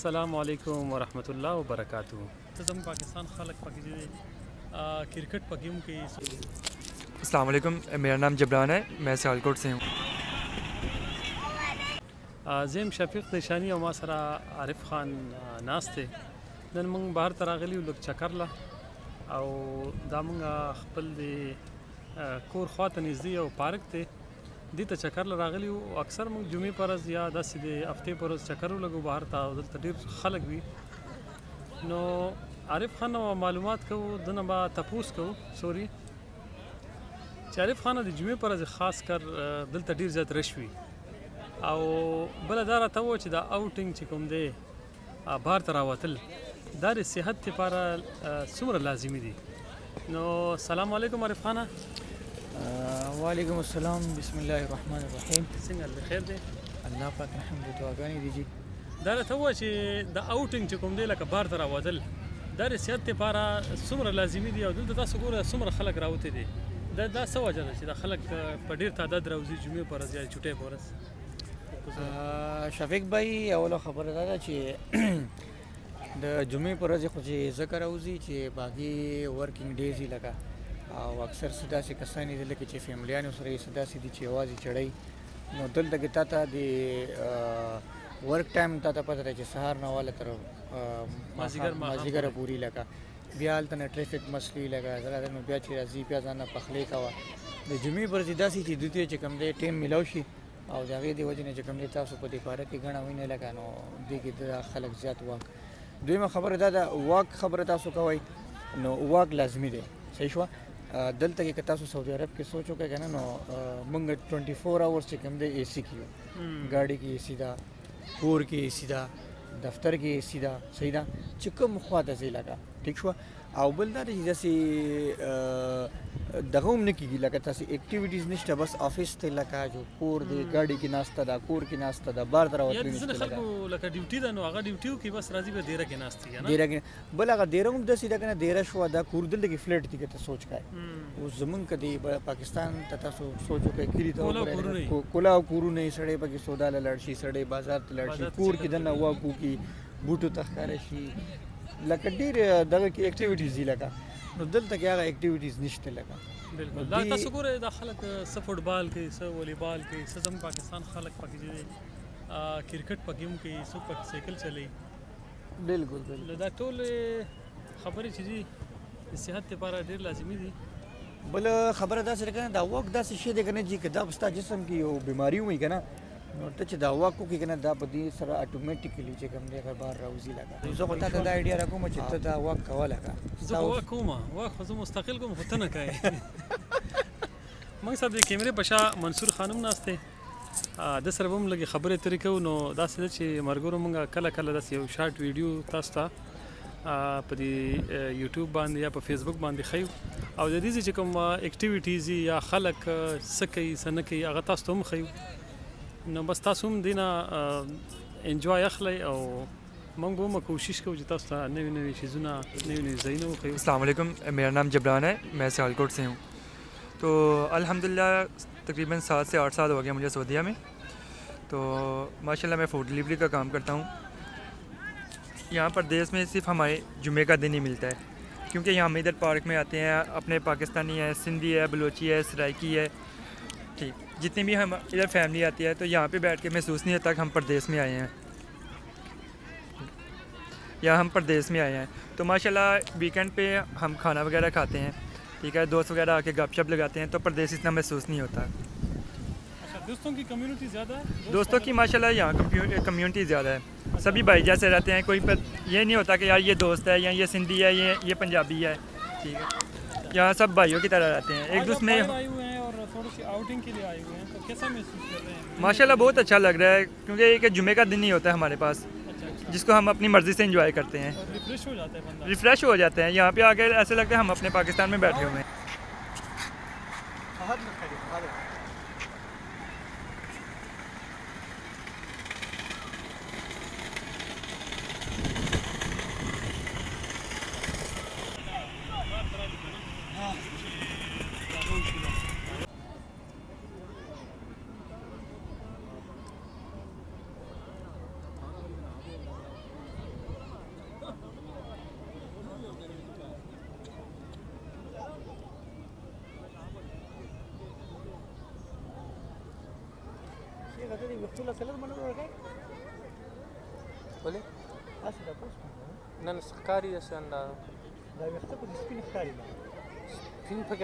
السلام علیکم ورحمۃ اللہ وبرکاتہ. ته زموږ پاکستان خلک پکې دي کرکٹ پکې هم کوي. अस्सलाम वालेकुम, मेरा नाम जबरान है, मैं सियालकोट से हूँ. زیم شفیق دیشانی او ما سره عارف خان ناست دی. نن موږ بهر ته راغلي یو لږ چکر له او دا موږ خپل د کور خواته نږدې یو پارک دی دې ته چکر له راغلي یو. اکثر موږ جمعې په ورځ یا داسې د هفتې په ورځ چکر ولګو بهر ته او دلته ډېر خلک وي. نو عارف خان نه معلومات کوو دنه به تپوس کوو چې عارف خان د جمعې په ورځ خاص کر دلته ډېر زیات رش وي او بله دا راته ووایه چې دا اوټینګ چې کوم دی بهر ته راوتل دا د صحت لپاره څومره لازمي دي. نو سلام علیکم عارف خانه. وعلیکم السلام. بسم الله الرحمن الرحیم. څنګه حال دی؟ خیر دی؟ الله پاک الحمد دعاګانې دي جی. دا راته ووایه چې دا اوټینګ چې کوم دی لکه بهر ته راوتل دا د صحت لپاره څومره لازمي دي او دلته تاسو ګوره څومره خلک راوتي دي. دا څه وجه ده چې دا خلک په ډېر تعداد راوځي جمعې په ورځ یا چوټۍ په ورځ؟ شفیق بھائی اوله خبره دا ده چې د جمعې په ورځ خو چې ځکه راوځي چې باقي ورکینګ ډیز یې لکه او اکثر څه داسې کسان دي لکه چې فیملیانو سره یې څه داسې دي چې یوازې چړی نو دلته کې تا ته د ورک ټایم تا ته پته ده چې سهار نه واله تر مازدیګره پورې لکه بیا هلته نه ټریفک مسلې لکه زه نو بیا چې راځي بیا ځان نه پخلی کوه. د جمعې په ورځ داسې چې دوی ته چې کوم دی ټایم میلاو شي او د هغې د وجې نه چې کوم دی تاسو په دې پاره کې ګڼه وینئ لکه نو دې کې د خلک زیات واک. دویمه خبره دا ده واک خبره تاسو کوئ نو واک لازمي دی. صحیح شوه. دلته کې که تاسو سعودي عرب کې سوچ وکړئ که نه نو موږ 24 اورس چې کوم دی اے سی کې یو. ګاډي کې اے سی ده، کور کې اے سی ده، دفتر کې اے سی ده. صحیح ده چې کوم خوا ته ځئ لکه ټیک شوه. او بل دا دی چې داسې دغه هم نه کېږي لکه تاسې اکټیویټیز نشته بس افیس ته لکه جو کور دی ګاډي کې ناسته ده کور کې ناسته ده بار ته راوتلی نشته. ځینې خلکو لکه ډیوټي ده نو هغه ډیوټي وکړي بس راځي به دیره کې ناست وي که نه دیره کې. بل هغه دیره هم داسې ده که نه دیره شوه دا کور دلته کې فلیټ دي که ته سوچ کوئ. اوس زمونږ که دی پاکستان ته تاسو سوچ وکړئ کلي ته کلاو کورونه یې سړی پکې سودا له لاړ شي سړی بازار ته لاړ شي کور کې دننه واک وکړي بوټو ته ښکاره شي لکه ډېر دغه کې اکټیویټیز دي لکه نو دلته کې هغه اکټیویټیز نشته لکه. بالکل دا تاسو ګورئ دا خلک څه فټبال کوي څه والیبال کوي څه زموږ پاکستان خلک پکې دي کرکټ پکې هم کوي څوک پکې سایکل چلوي. بالکل دا ټول خبرې چې دي د صحت لپاره ډېر لازمي دي. بل خبره داسې ده که نه دا واک داسې شی دی که نه چې که دا په ستا جسم کې یو بیماري وي که نه نو ته چې دا واک وکړې که نه دا په دې سره اټومیټیکلي چې کوم دی هغه بهر راوځي لکه زه خو تا ته دا آیډیا راکوم چې ته دا واک کوه لکه زه خو واک کوم واک خو زه مستقل کوم خو ته نه کوې. موږ سره د کیمرې په شا منصور خانم ناست دی د سره به هم لږې خبرې اترې کوو. نو داسې ده چې ملګرو موږ کله کله داسې یو شارټ ویډیو تاسو ته په دې یوټیوب باندې یا په فیسبوک باندې ښیو او د دې چې کوم اکټیویټیز یا خلک څه کوي څه نه کوي هغه تاسو ته هم ښیو. نو بس تاسو هم دې نه انجوای اخلئ او موږ به هم کوشش کوو چې تاسو ته نوي نوي چیزونه نوي نوي ځایونه وښیو. अस्सलाम वालेकुम, मेरा नाम जबरान है, मैं सियालकोट से हूँ. तो अल्हम्दुलिल्लाह तकरीबन 7 से 8 साल हो गया मुझे सऊदीया में. तो माशाल्लाह मैं फ़ूड डिलीवरी का काम करता हूँ. यहाँ पर देश में सिर्फ हमारे जुमे का दिन ही मिलता है क्योंकि यहाँ हम इधर पार्क में आते हैं अपने पाकिस्तानी है सिंधी है बलोची है सराइकी है ठीक जितनी भी हम इधर फैमिली आती है तो यहाँ पे बैठ के महसूस नहीं होता कि हम परदेश में आए हैं या हम परदेश में आए हैं. तो माशाल्लाह वीकेंड पे हम खाना वगैरह खाते हैं ठीक है दोस्त वगैरह आके गपशप लगाते हैं तो परदेश इतना महसूस नहीं होता. दोस्तों की कम्युनिटी ज़्यादा है? दोस्तों की माशाल्लाह यहाँ कम्युनिटी ज़्यादा है. सभी भाई जैसे रहते हैं कोई ये नहीं होता कि यार ये दोस्त है या ये सिंधी है ये पंजाबी है. ठीक है यहाँ सब भाइयों की तरह रहते हैं एक दूसरे में. थोड़ी सी आउटिंग के लिए आए हुए हैं तो कैसा महसूस कर रहे हैं? माशाल्लाह बहुत अच्छा लग रहा है क्योंकि एक जुमे का दिन ही होता है हमारे पास जिसको हम अपनी मर्ज़ी से एंजॉय करते हैं. रिफ्रेश हो जाता है बंदा. रिफ़्रेश हो जाते हैं यहाँ पे आकर ऐसे लगता है हम अपने पाकिस्तान में बैठे हुए हैं. کته دی وختو له کلر باندې ورکای ولې تاسو دا پوس نن ښکاری اسنده دا وخت په سپین ښکاری نه سپین پکې